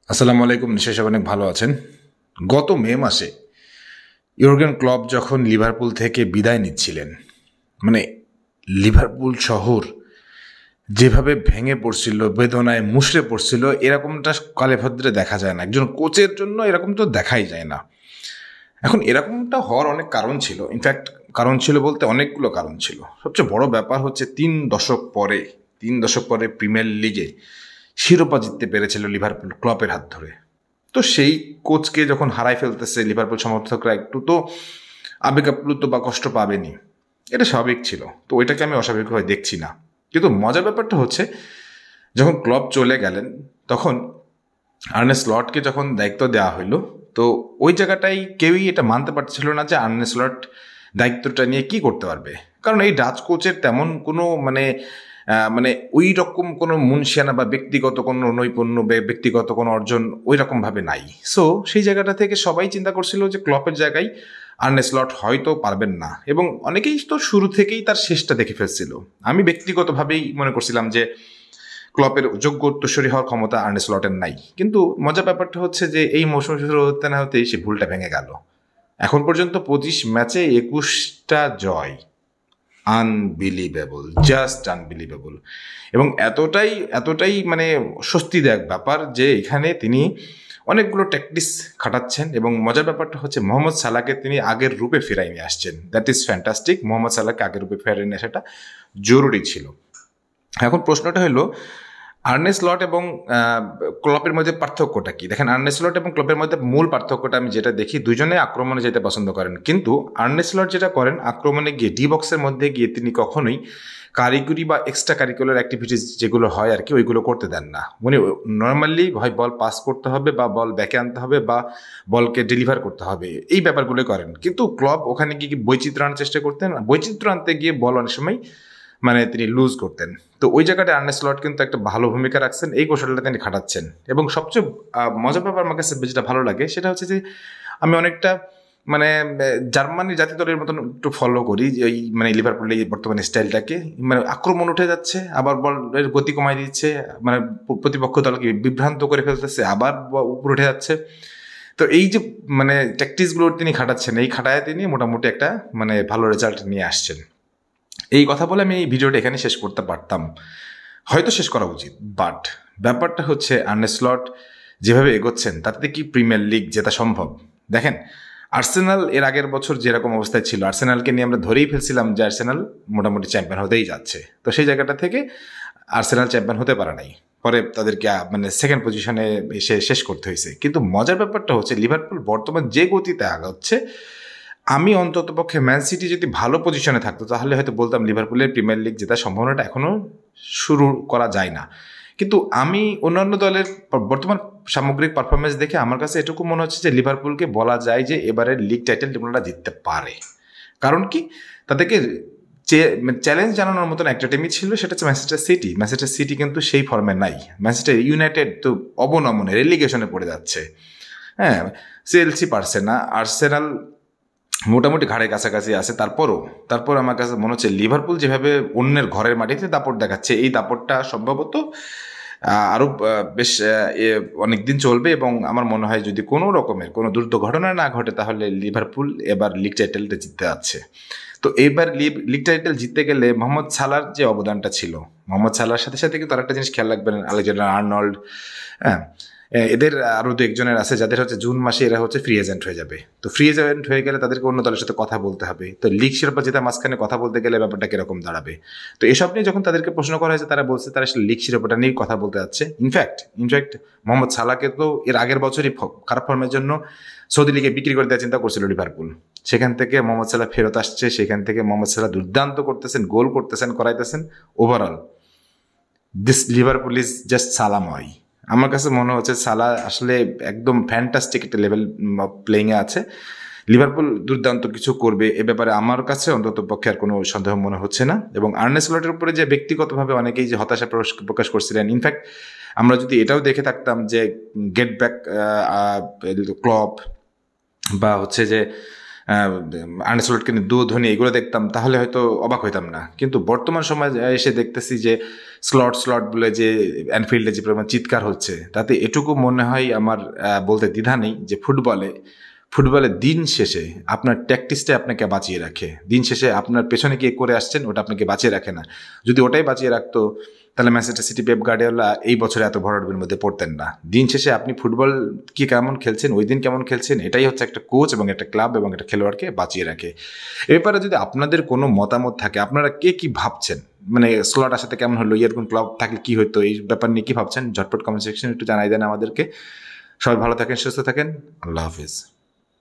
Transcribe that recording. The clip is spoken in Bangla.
আসসালামু আলাইকুম। নিশ্চয়ই সব অনেক ভালো আছেন। গত মে মাসে ইয়র্গেন ক্লপ যখন লিভারপুল থেকে বিদায় নিচ্ছিলেন, মানে লিভারপুল শহর যেভাবে ভেঙে পড়ছিল, বেদনায় মুষড়ে পড়ছিল, এরকমটা কালে ভদ্রে দেখা যায় না। একজন কোচের জন্য এরকম তো দেখাই যায় না। এখন এরকমটা হওয়ার অনেক কারণ ছিল। ইনফ্যাক্ট কারণ ছিল বলতে অনেকগুলো কারণ ছিল। সবচেয়ে বড় ব্যাপার হচ্ছে 3 দশক পরে প্রিমিয়ার লিগে শিরোপা জিততে পেরেছিল লিভারপুল ক্লপের হাত ধরে। তো সেই কোচকে যখন হারাই ফেলতেছে লিভারপুল সমর্থকরা একটু তো আবেগ আপ্লুত বা কষ্ট পাবেনি, এটা স্বাভাবিক ছিল। তো ওইটাকে আমি অস্বাভাবিকভাবে দেখছি না। কিন্তু মজার ব্যাপারটা হচ্ছে যখন ক্লব চলে গেলেন তখন আর্নে স্লটকে যখন দায়িত্ব দেওয়া হইলো, তো ওই জায়গাটাই কেউই এটা মানতে পারছিল না যে আর্নে স্লট দায়িত্বটা নিয়ে কি করতে পারবে। কারণ এই ডাচ কোচের তেমন কোনো মানে ওই রকম কোনো মুনশিয়ানা বা ব্যক্তিগত কোনো নৈপুণ্য বা ব্যক্তিগত কোনো অর্জন ওই রকমভাবে নাই। সো সেই জায়গাটা থেকে সবাই চিন্তা করছিল যে ক্লপের জায়গায় আর্নে স্লট হয়তো পারবেন না, এবং অনেকেই তো শুরু থেকেই তার শেষটা দেখে ফেলছিল। আমি ব্যক্তিগতভাবেই মনে করছিলাম যে ক্লপের যোগ্য উত্তরসূরি হওয়ার ক্ষমতা আর্নে স্লটের নাই। কিন্তু মজার ব্যাপারটা হচ্ছে যে এই মৌসুম শুরু হতে না হতেই সে ভুলটা ভেঙে গেল। এখন পর্যন্ত 25 ম্যাচে 21টা জয়। Unbelievable, just unbelievable. এবং এতটাই এতটাই মানে স্বস্তিদায়ক ব্যাপার যে এখানে তিনি অনেকগুলো ট্যাকটিক্স খাটাচ্ছেন, এবং মজার ব্যাপারটা হচ্ছে মোহাম্মদ সালাহকে তিনি আগের রূপে ফেরাই নিয়ে আসছেন। That is fantastic. মোহাম্মদ সালাহকে আগের রূপে ফেরাই নিয়ে আসাটা জরুরি ছিল। এখন প্রশ্নটা হলো আর্নে স্লট এবং ক্লপের মধ্যে পার্থক্যটা কি? দেখেন, আর্নে স্লট এবং ক্লপের মধ্যে মূল পার্থক্যটা আমি যেটা দেখি, দুজনে আক্রমণে যেতে পছন্দ করেন, কিন্তু আর্নে স্লট যেটা করেন আক্রমণে গিয়ে ডি বক্সের মধ্যে গিয়ে তিনি কখনোই কারিগরি বা এক্সট্রা কারিকুলার অ্যাক্টিভিটিস যেগুলো হয় আর কি ওইগুলো করতে দেন না। উনি নর্মালি হয় বল পাস করতে হবে বা বল ব্যাকে আনতে হবে বা বলকে ডেলিভার করতে হবে, এই ব্যাপারগুলো করেন। কিন্তু ক্লব ওখানে গিয়ে বৈচিত্র্য আনার চেষ্টা করতেন। বৈচিত্র্য আনতে গিয়ে বল অনেক সময় তিনি লুজ করতেন। তো ওই জায়গাটা আর্নে স্লট কিন্তু একটা ভালো ভূমিকা রাখছেন, এই কৌশলটা তিনি খাটাচ্ছেন। এবং সবচেয়ে মজার ব্যাপার আমার কাছে যেটা ভালো লাগে সেটা হচ্ছে যে আমি অনেকটা মানে জার্মানি জাতীয় দলের মতন একটু ফলো করি যে এই লিভারপুলের এই বর্তমানে স্টাইলটাকে। আক্রমণ উঠে যাচ্ছে, আবার বলের গতি কমাই দিচ্ছে, প্রতিপক্ষ দলকে বিভ্রান্ত করে ফেলতেছে, আবার উপরে উঠে যাচ্ছে। তো এই যে ট্যাকটিক্সগুলো তিনি খাটাচ্ছেন, এই খাটায় তিনি মোটামুটি একটা ভালো রেজাল্ট নিয়ে আসছেন। এই কথা বলে আমি এই ভিডিওটা এখানে শেষ করতে পারতাম, হয়তো শেষ করা উচিত, বাট ব্যাপারটা হচ্ছে আর্নে স্লট যেভাবে এগোচ্ছেন তাতে কি প্রিমিয়ার লিগ জেতা সম্ভব? দেখেন, আর্সেনাল এর আগের বছর যেরকম অবস্থায় ছিল, আর্সেনালকে নিয়ে আমরা ধরেই ফেলছিলাম যে আর্সেনাল মোটামুটি চ্যাম্পিয়ন হতেই যাচ্ছে। তো সেই জায়গাটা থেকে আর্সেনাল চ্যাম্পিয়ন হতে পারে নাই, পরে তাদেরকে সেকেন্ড পজিশনে এসে শেষ করতে হয়েছে। কিন্তু মজার ব্যাপারটা হচ্ছে লিভারপুল বর্তমান যে গতিতে আগাচ্ছে, আমি অন্তত পক্ষে ম্যান সিটি যদি ভালো পজিশনে থাকতো তাহলে হয়তো বলতাম লিভারপুলের প্রিমিয়ার লিগ জেতার সম্ভাবনাটা এখনও শুরু করা যায় না। কিন্তু আমি অন্যান্য দলের বর্তমান সামগ্রিক পারফরমেন্স দেখে আমার কাছে এটুকু মনে হচ্ছে যে লিভারপুলকে বলা যায় যে এবারের লিগ টাইটেল টিমটা জিততে পারে। কারণ কি, তাদেরকে চ্যালেঞ্জ জানানোর মতন একটা টিমই ছিল, সেটা হচ্ছে ম্যানচেস্টার সিটি। ম্যানচেস্টার সিটি কিন্তু সেই ফর্মে নাই। ম্যানচেস্টার ইউনাইটেড তো অবনমনে রেলিগেশনে পড়ে যাচ্ছে। হ্যাঁ, চেলসি পারছে না, আর্সেনাল মোটামুটি ঘাড়ে কাছাকাছি আছে। তারপর আমার কাছে মনে হচ্ছে লিভারপুল যেভাবে অন্যের ঘরের মাটিতে দাপট দেখাচ্ছে, এই দাপটটা সম্ভবত আরও বেশ অনেক দিন চলবে। এবং আমার মনে হয় যদি কোনো রকমের কোনো দুর্ঘটনা না ঘটে তাহলে লিভারপুল এবার লিগ টাইটেলটা জিততে যাচ্ছে। তো এইবার লিগ টাইটেল জিততে গেলে মোহাম্মদ সালার যে অবদানটা ছিল, মোহাম্মদ সালার সাথে সাথে কিন্তু আরেকটা জিনিস খেয়াল রাখবেন, আলেকজান্ডার আর্নল্ড, হ্যাঁ, এদের আরও দু একজনের আছে যাদের হচ্ছে জুন মাসে এরা হচ্ছে ফ্রি এজেন্ট হয়ে যাবে। তো ফ্রি এজেন্ট হয়ে গেলে তাদেরকে অন্য দলের সাথে কথা বলতে হবে। তো লিগ শিরোপা জেতার মাঝখানে কথা বলতে গেলে ব্যাপারটা কিরকম দাঁড়াবে? তো এসব নিয়ে যখন তাদেরকে প্রশ্ন করা হয়েছে, তারা বলছে তারা আসলে লিগ শিরোপাটা নিয়েই কথা বলতে যাচ্ছে। ইনফ্যাক্ট মোহাম্মদ সালাহকে তো এর আগের বছরই খারাপ ফর্মের জন্য সৌদি লিগে বিক্রি করে দেওয়ার চিন্তা করছিল লিভারপুল। সেখান থেকে মোহাম্মদ সালাহ ফেরত আসছে, সেখান থেকে মোহাম্মদ সালাহ দুর্দান্ত করতেছেন, গোল করতেছেন, করাইতেছেন। Overall this Liverpool is just সালাময়। আমার কাছে মনে হচ্ছে সালাহ আসলে একদম ফ্যান্টাস্টিক একটা লেভেল প্লেইংয়ে আছে। লিভারপুল দুর্দান্ত কিছু করবে, এ ব্যাপারে আমার কাছে অন্তত পক্ষে আর কোনো সন্দেহ মনে হচ্ছে না। এবং আর্নে স্লটের উপরে যে ব্যক্তিগতভাবে অনেকেই যে হতাশা প্রকাশ করছিলেন, ইনফ্যাক্ট আমরা যদি এটাও দেখে থাকতাম যে গেট ব্যাক ক্লব বা হচ্ছে যে আর্নে স্লটকে নিয়ে দু ধ্বনি এগুলো দেখতাম তাহলে হয়তো অবাক হইতাম না, কিন্তু বর্তমান সময় এসে দেখতেছি যে স্লট বলে যে অ্যানফিল্ডে যে পরিমাণ চিৎকার হচ্ছে, তাতে এটুকু মনে হয় আমার বলতে দ্বিধা নেই যে ফুটবলে দিন শেষে আপনার ট্যাকটিসটাই আপনাকে বাঁচিয়ে রাখে। দিন শেষে আপনার পেছনে গিয়ে করে আসছেন ওটা আপনাকে বাঁচিয়ে রাখে না। যদি ওটাই বাঁচিয়ে রাখতো তাহলে ম্যানচেস্টার সিটি পেপ গার্ডিওলা এই বছরে এত ভরাডুবির মধ্যে পড়তেন না। দিন শেষে আপনি ফুটবল কি কেমন খেলছেন, ওই দিন কেমন খেলছেন, এটাই হচ্ছে একটা কোচ এবং একটা ক্লাব এবং একটা খেলোয়াড়কে বাঁচিয়ে রাখে। এ ব্যাপারে যদি আপনাদের কোনো মতামত থাকে, আপনারা কে কি ভাবছেন, মানে স্লট আসাতে কেমন হলো, এরকম ক্লাব থাকলে কি হতো, এই ব্যাপার নিয়ে কি ভাবছেন ঝটপট কমেন্ট সেকশনে একটু জানাই দেন আমাদেরকে। সবাই ভালো থাকেন, সুস্থ থাকেন, আল্লাহ হাফিজ।